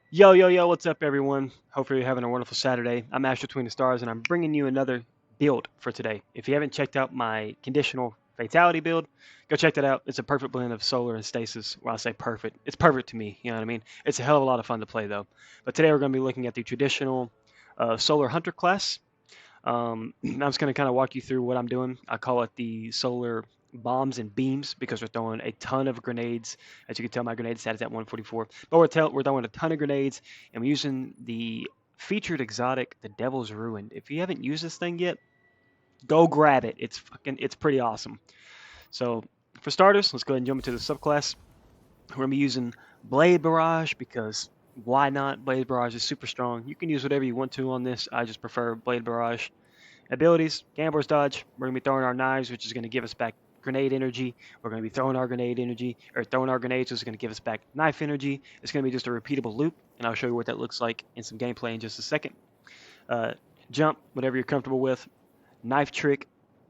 Yo, yo, yo, what's up, everyone? Hopefully, you're having a wonderful Saturday. I'm Ash Between the Stars, and I'm bringing you another build for today. If you haven't checked out my conditional fatality build, go check that out. It's a perfect blend of solar and stasis. Well, I say perfect, it's perfect to me. You know what I mean? It's a hell of a lot of fun to play, though. But today, we're going to be looking at the traditional solar hunter class. I'm just going to kind of walk you through what I'm doing. I call it the solar bombs and beams because we're throwing a ton of grenades. As you can tell, my grenade stat is at 144. But we're throwing a ton of grenades, and we're using the featured exotic, the Devil's Ruin. If you haven't used this thing yet, go grab it. It's pretty awesome. So for starters, let's go ahead and jump into the subclass. We're gonna be using Blade Barrage because why not? Blade Barrage is super strong. You can use whatever you want to on this. I just prefer Blade Barrage. Abilities, Gambler's Dodge. We're going to be throwing our knives, which is going to give us back grenade energy. We're going to be throwing our grenade energy, or throwing our grenades, which is going to give us back knife energy. It's going to be just a repeatable loop, and I'll show you what that looks like in some gameplay in just a second. Uh, Jump, whatever you're comfortable with. Knife Trick,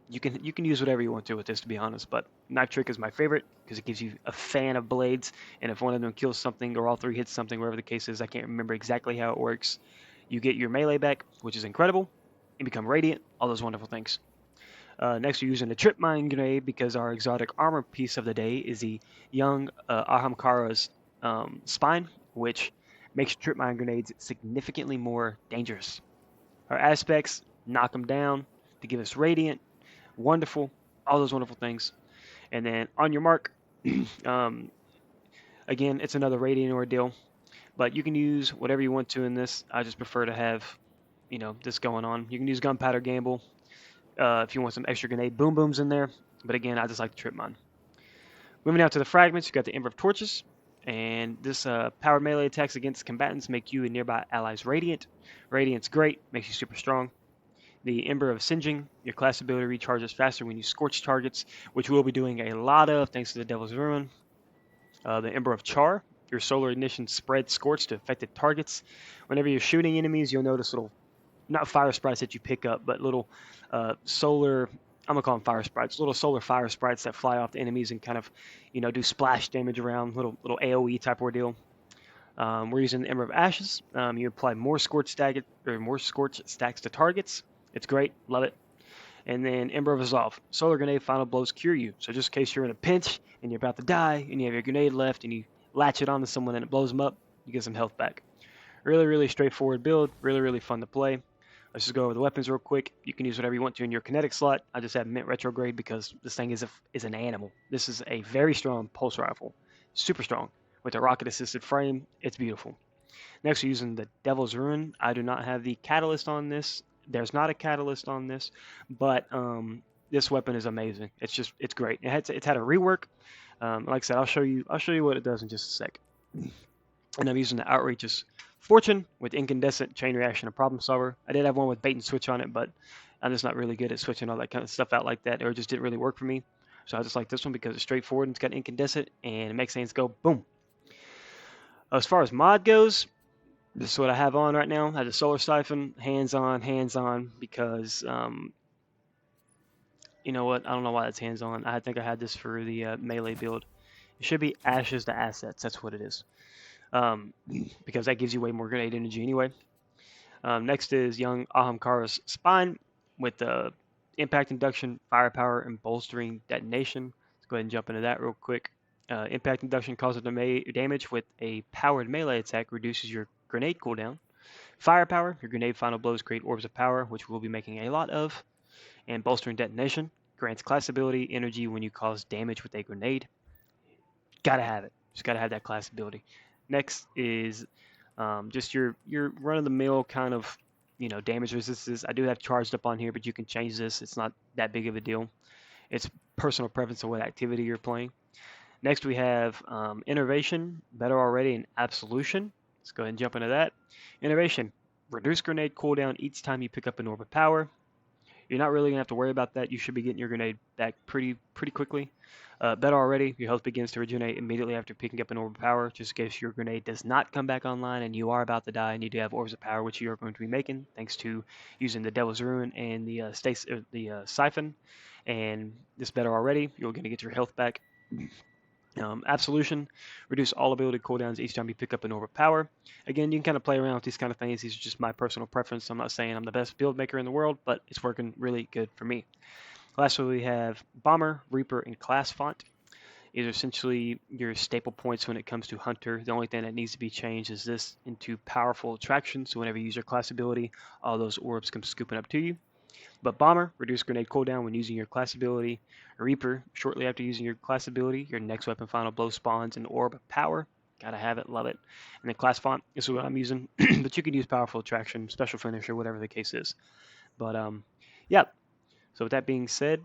you can use whatever you want to with this, to be honest, but Knife Trick is my favorite because it gives you a fan of blades, and if one of them kills something or all three hits something, wherever the case is, I can't remember exactly how it works, you get your melee back, which is incredible. You become radiant, all those wonderful things. Next, we're using the Trip Mine Grenade because our exotic armor piece of the day is the young Ahamkara's spine, which makes Trip Mine Grenades significantly more dangerous. Our aspects knock them down to give us radiant, wonderful, all those wonderful things. And then on your mark, um, again, it's another radiant ordeal, but you can use whatever you want to in this. I just prefer to have, this going on. You can use Gunpowder Gamble if you want some extra grenade boom booms in there. But again, I just like the trip mine. Moving out to the fragments, you got the Ember of Torches. And this powered melee attacks against combatants make you and nearby allies radiant. Radiant's great, makes you super strong. The Ember of Singeing, your class ability recharges faster when you scorch targets, which we'll be doing a lot of thanks to the Devil's Ruin. The Ember of Char, your solar ignition spreads scorch to affected targets. Whenever you're shooting enemies, you'll notice little, not fire sprites that you pick up, but little solar. I'm gonna call them fire sprites. Little solar fire sprites that fly off the enemies and kind of, do splash damage around. Little AOE type ordeal. We're using the Ember of Ashes. You apply more scorch stacks to targets. It's great, love it. And then Ember of Resolve. Solar grenade final blows cure you. So just in case you're in a pinch and you're about to die and you have your grenade left and you latch it onto someone and it blows them up, you get some health back. Really, really straightforward build. Really, really fun to play. Let's just go over the weapons real quick. You can use whatever you want to in your kinetic slot. I just have Mint Retrograde because this thing is an animal. This is a very strong pulse rifle. Super strong. With a rocket assisted frame, it's beautiful. Next, we're using the Devil's Ruin. I do not have the catalyst on this. There's not a catalyst on this, but this weapon is amazing. It's great. It's had a rework. Like I said, I'll show you what it does in just a sec. And I'm using the Outrageous Fortune with Incandescent, Chain Reaction, and Problem Solver. I did have one with Bait and Switch on it, but I'm just not really good at switching all that kind of stuff out like that, or it just didn't really work for me. So I just like this one because it's straightforward and it's got Incandescent, and it makes things go boom. As far as mod goes, this is what I have on right now. I have a Solar Siphon, hands on, because you know what? I don't know why that's hands on. I think I had this for the melee build. It should be Ashes to Assets. That's what it is. Um, because that gives you way more grenade energy anyway. Next is young Ahamkara's Spine with the impact induction, firepower, and bolstering detonation. Let's go ahead and jump into that real quick. Impact induction causes damage with a powered melee attack, reduces your grenade cooldown. Firepower, your grenade final blows create orbs of power, which we'll be making a lot of. And bolstering detonation grants class ability energy when you cause damage with a grenade. Gotta have it. Just gotta have that class ability. Next is just your run of the mill kind of damage resistance. I do have charged up on here, but you can change this. It's not that big of a deal. It's personal preference of what activity you're playing. Next we have Innovation, Better Already, and Absolution. Let's go ahead and jump into that. Innovation, reduce grenade cooldown each time you pick up an orb of power. You're not really gonna have to worry about that. You should be getting your grenade back pretty quickly. Better Already, your health begins to regenerate immediately after picking up an orb of power, just in case your grenade does not come back online and you are about to die and you do have orbs of power, which you are going to be making thanks to using the Devil's Ruin and the Siphon. And this Better Already, you're going to get your health back. Absolution, reduce all ability cooldowns each time you pick up an orb of power. Again, you can kind of play around with these kind of things. These are just my personal preference. I'm not saying I'm the best build maker in the world, but it's working really good for me. Lastly, we have Bomber, Reaper, and Class Font. These are essentially your staple points when it comes to Hunter. The only thing that needs to be changed is this into Powerful Attraction, so whenever you use your class ability, all those orbs come scooping up to you. But Bomber, reduce grenade cooldown when using your class ability. Reaper, shortly after using your class ability, your next weapon final blow spawns an orb of power. Gotta have it, love it. And then Class Font, this is what I'm using, but you can use Powerful Attraction, Special Finisher, whatever the case is. But yeah. So with that being said,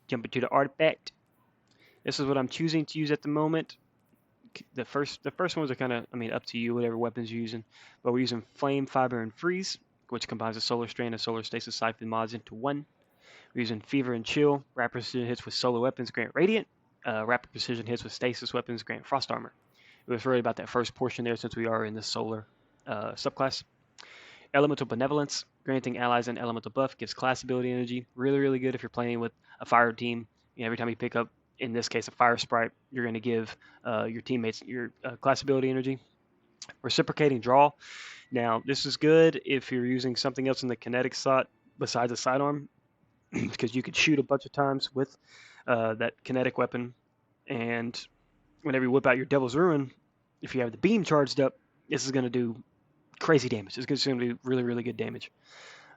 jump into the artifact. This is what I'm choosing to use at the moment. The first ones are kind of, up to you, whatever weapons you're using. But we're using Flame, Fiber, and Freeze, which combines a Solar Strand and Solar Stasis Siphon mods into one. We're using Fever and Chill. Rapid Precision hits with Solar weapons grant Radiant. Rapid Precision hits with Stasis weapons grant Frost Armor. It was really about that first portion there since we are in the Solar subclass. Elemental Benevolence. Granting allies an elemental buff gives class ability energy. Really, really good if you're playing with a fire team. Every time you pick up, in this case, a fire sprite, you're going to give your teammates your class ability energy. Reciprocating Draw. Now, this is good if you're using something else in the kinetic slot besides a sidearm, because you could shoot a bunch of times with that kinetic weapon. And whenever you whip out your Devil's Ruin, if you have the beam charged up, this is going to do crazy damage. It's going to do really, really good damage.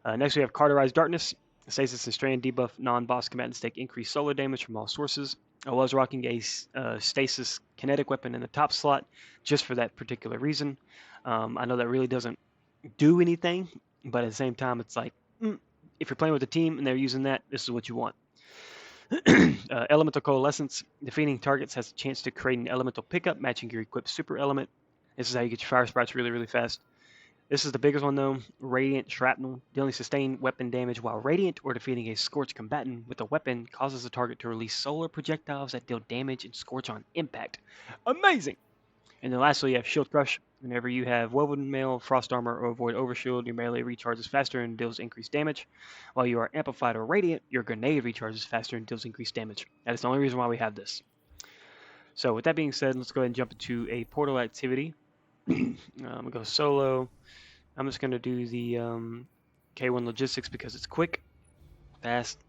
Next, we have Cauterized Darkness. Stasis and Strand debuff non-boss combatants take increased solar damage from all sources. I was rocking a Stasis kinetic weapon in the top slot just for that particular reason. I know that really doesn't do anything, but at the same time, it's like, if you're playing with a team and they're using that, this is what you want. Elemental Coalescence. Defeating targets has a chance to create an elemental pickup matching your equipped super element. This is how you get your fire sprites really, really fast. This is the biggest one though. Radiant Shrapnel. Dealing sustained weapon damage while radiant or defeating a scorch combatant with a weapon causes the target to release solar projectiles that deal damage and scorch on impact. Amazing! And then lastly, you have Shield Crush. Whenever you have Woven Mail, Frost Armor, or Avoid Overshield, your melee recharges faster and deals increased damage. While you are Amplified or Radiant, your grenade recharges faster and deals increased damage. That is the only reason why we have this. So with that being said, let's go ahead and jump into a portal activity. I'm going to go solo. I'm just going to do the K1 Logistics because it's quick, fast.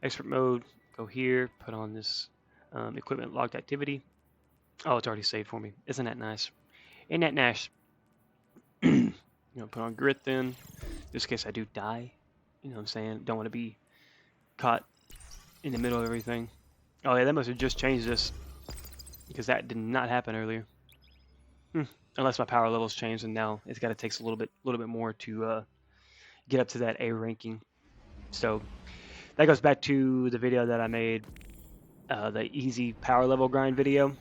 Expert mode, go here, put on this equipment locked activity. Oh, it's already saved for me. Isn't that nice? Ain't that nice? Put on Grit then. In this case, I do die. You know what I'm saying? Don't want to be caught in the middle of everything. Oh yeah, that must have just changed this because that did not happen earlier. Unless my power levels changed, and now it's got to take a little bit more to get up to that A ranking. So that goes back to the video that I made, the easy power level grind video.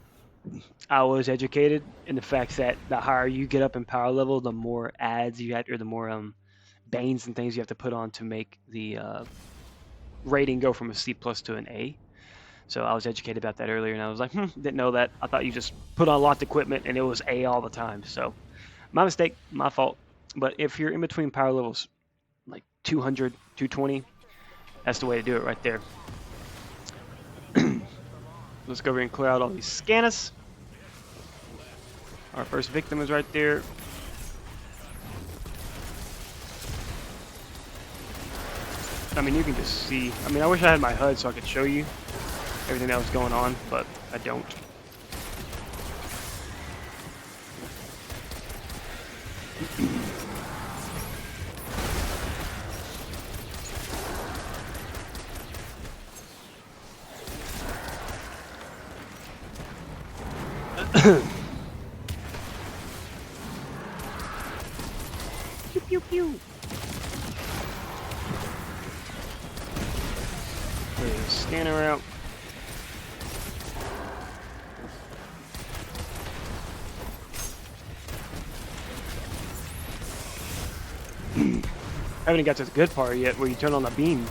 I was educated in the fact that the higher you get up in power level, the more ads you have, or the more banes and things you have to put on to make the rating go from a C+ to an A. So I was educated about that earlier, and I was like, didn't know that. I thought you just put on locked equipment and it was A all the time. So my mistake, my fault. But if you're in between power levels, like 200, 220, that's the way to do it right there. Let's go over and clear out all these scanners. Our first victim is right there. You can just see. I wish I had my HUD so I could show you everything that was going on, but I don't. Pew pew pew. Clear the scanner out. I haven't got to the good part yet where you turn on the beam.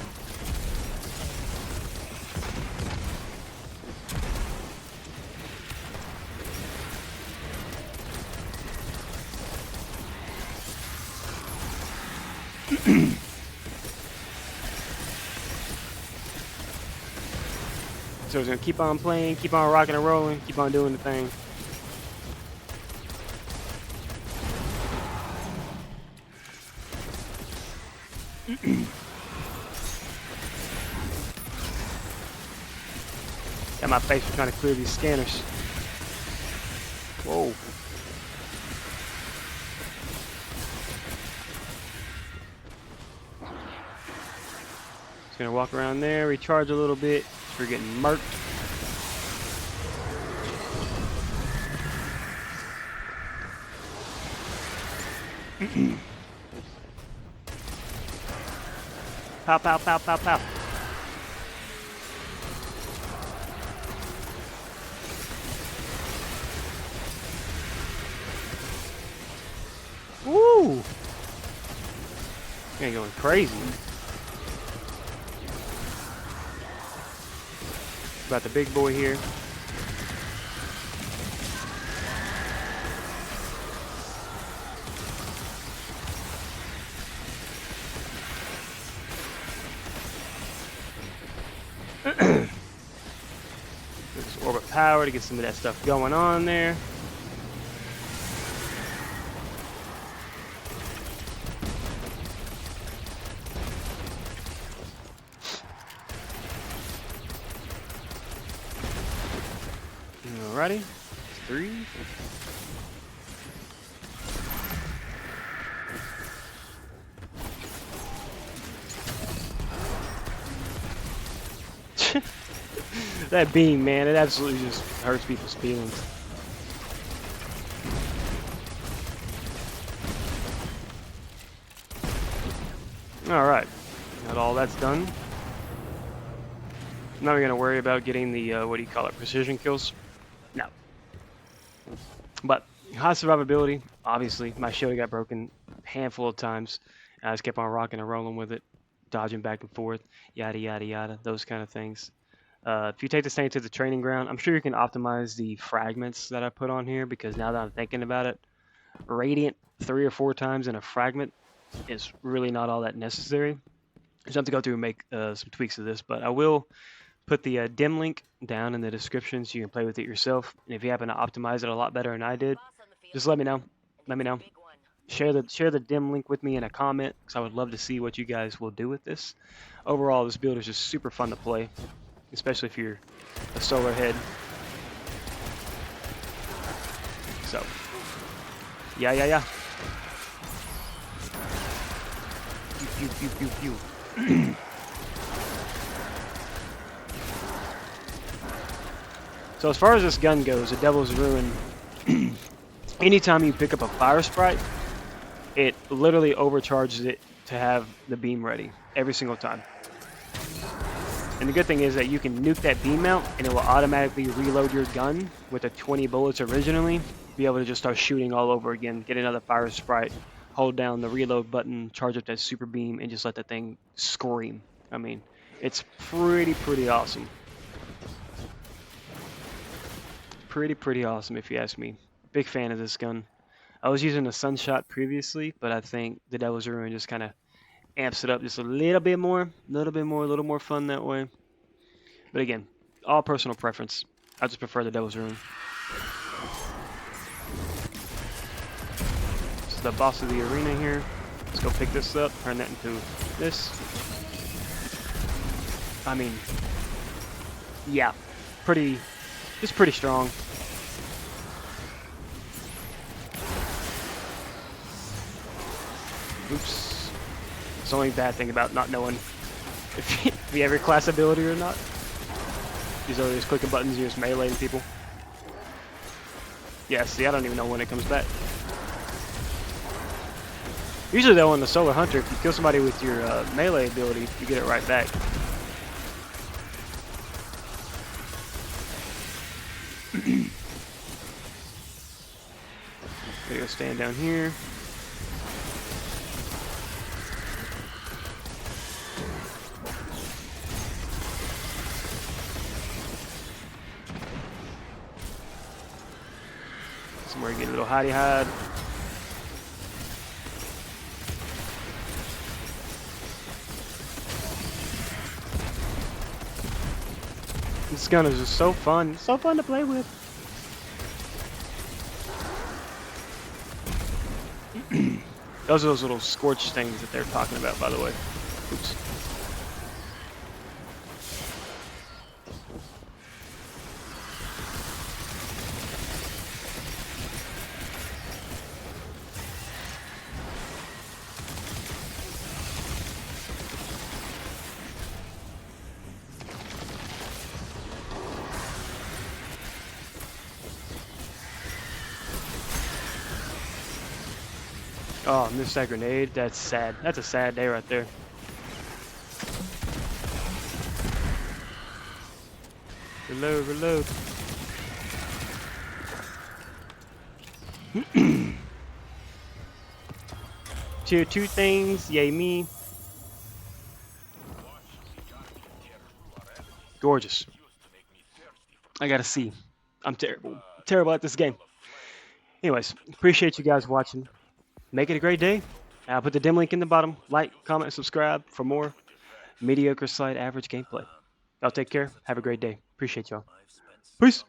So it's gonna keep on playing, keep on rocking and rolling, keep on doing the thing. Got my face for trying to clear these scanners. Whoa. Just gonna walk around there, recharge a little bit. We're getting murked. Pow, pow, pow, pow, pow. Woo! You're going crazy. About the big boy here. This orbit power to get some of that stuff going on there. Alrighty, 3. That beam, man, it absolutely just hurts people's feelings. Alright, now all that's done. Now we're going to worry about getting the, what do you call it, precision kills? No. But high survivability, obviously. My shield got broken a handful of times. I just kept on rocking and rolling with it, dodging back and forth, yada, yada, yada, those kind of things. If you take this thing to the training ground, I'm sure you can optimize the fragments that I put on here, because now that I'm thinking about it, Radiant 3 or 4 times in a fragment is really not all that necessary. So I have to go through and make some tweaks to this, but I will put the dim link down in the description so you can play with it yourself. And if you happen to optimize it a lot better than I did, just let me know. Let me know. Share the dim link with me in a comment, because I would love to see what you guys will do with this. Overall, this build is just super fun to play, especially if you're a solar head. So, yeah. Pew, pew, pew, pew, pew. So as far as this gun goes, the Devil's Ruin, anytime you pick up a fire sprite, it literally overcharges it to have the beam ready every single time. And the good thing is that you can nuke that beam mount and it will automatically reload your gun with the 20 bullets originally, be able to just start shooting all over again, get another fire sprite, hold down the reload button, charge up that super beam, and just let that thing scream. I mean, it's pretty awesome. Pretty awesome if you ask me. Big fan of this gun. I was using a Sunshot previously, but I think the Devil's Ruin just kind of amps it up just a little bit more, a little more fun that way. But again, all personal preference. I just prefer the Devil's Ruin. This is the boss of the arena here. Let's go pick this up, turn that into this. I mean, yeah, just pretty strong. Oops. It's the only bad thing about not knowing if you have your class ability or not. These are just clicking buttons, you're just meleeing people. Yeah, see, I don't even know when it comes back. Usually though, on the Solar Hunter, if you kill somebody with your melee ability, you get it right back. Gotta go stand down here. Somewhere to get a little hidey hide. This gun is just so fun. So fun to play with. Those are those little scorch things that they're talking about, by the way. Oops. Oh, missed that grenade. That's sad. That's a sad day right there. Reload, reload. Tier 2 things, yay me. Gorgeous. I got a C. I'm terrible. Terrible at this game. Anyways, appreciate you guys watching. Make it a great day. I'll put the dim link in the bottom. Like, comment, subscribe for more mediocre / average gameplay. Y'all take care. Have a great day. Appreciate y'all. Peace.